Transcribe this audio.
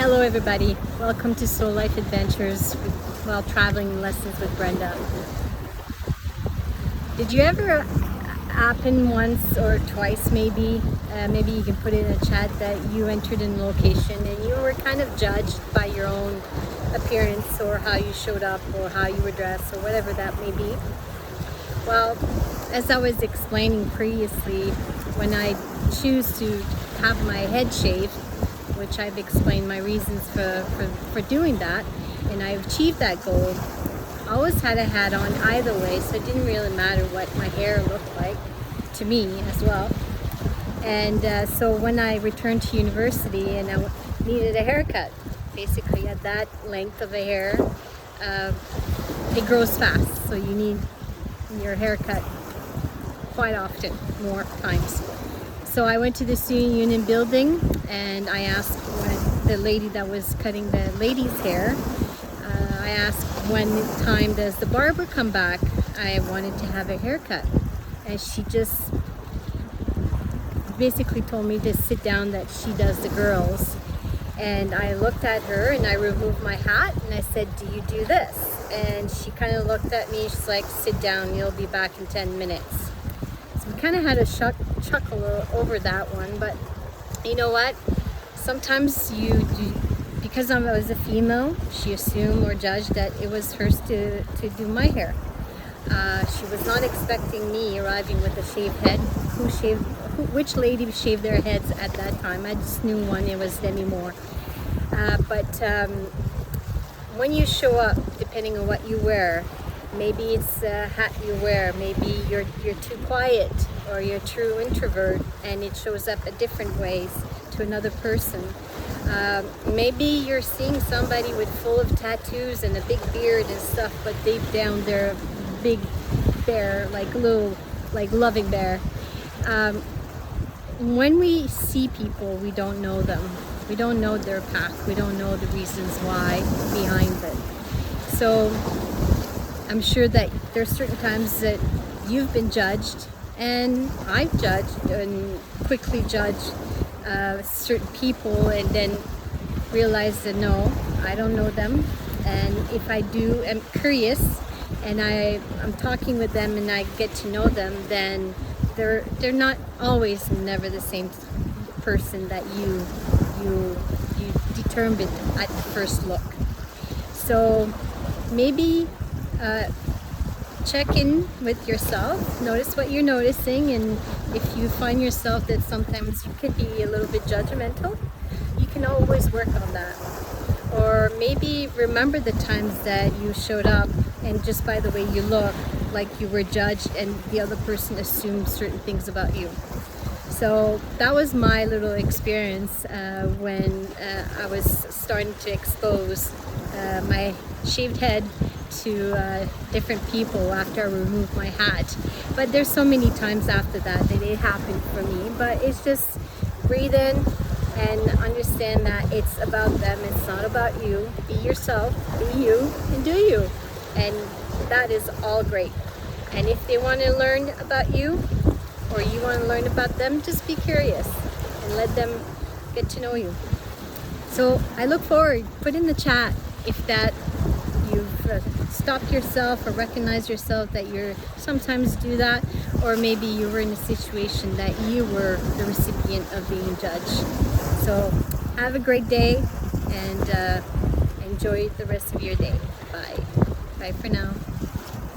Hello everybody, welcome to Soul Life Adventures while traveling lessons with Brenda. Did you ever happen once or twice maybe you can put it in a chat that you entered in a location and you were kind of judged by your own appearance or how you showed up or how you were dressed or whatever that may be? Well, as I was explaining previously, when I choose to have my head shaved, which I've explained my reasons for doing that, and I've achieved that goal. I always had a hat on either way, so it didn't really matter what my hair looked like to me as well. And so when I returned to university and I needed a haircut, basically at that length of a hair, it grows fast, so you need your haircut quite often, more times. So I went to the Student Union building and I asked the lady that was cutting the ladies' hair, I asked when time does the barber come back? I wanted to have a haircut. And she just basically told me to sit down, that she does the girls. And I looked at her and I removed my hat and I said, "Do you do this?" And she kind of looked at me, she's like, "Sit down, you'll be back in 10 minutes. So we kind of had a chuckle over that one, but you know what? Sometimes because I was a female, she assumed or judged that it was hers to do my hair. She was not expecting me arriving with a shaved head. Which lady shaved their heads at that time? I just knew one, it was Demi Moore. But when you show up, depending on what you wear, maybe it's a hat you wear, maybe you're too quiet or you're a true introvert and it shows up in different ways to another person. Maybe you're seeing somebody with full of tattoos and a big beard and stuff, but deep down they're a big bear, like loving bear. When we see people, we don't know them. We don't know their path. We don't know the reasons why behind it. So I'm sure that there's certain times that you've been judged, and I've judged and quickly judged certain people, and then realized that no, I don't know them, and if I do, I'm curious, and I'm talking with them and I get to know them, then they're not always never the same person that you determined at the first look. So maybe check in with yourself, notice what you're noticing, and if you find yourself that sometimes you could be a little bit judgmental, you can always work on that. Or maybe remember the times that you showed up and just by the way you look, like you were judged and the other person assumed certain things about you. So that was my little experience when I was starting to expose my shaved head to different people after I removed my hat. But there's so many times after that it happened for me. But it's just breathe in and understand that it's about them, it's not about you. Be yourself, be you, and do you. And that is all great. And if they want to learn about you or you want to learn about them, just be curious and let them get to know you. So I look forward, put in the chat if that you've stopped yourself or recognized yourself that you're sometimes do that, or maybe you were in a situation that you were the recipient of being judged. So have a great day and enjoy the rest of your day. Bye. Bye for now.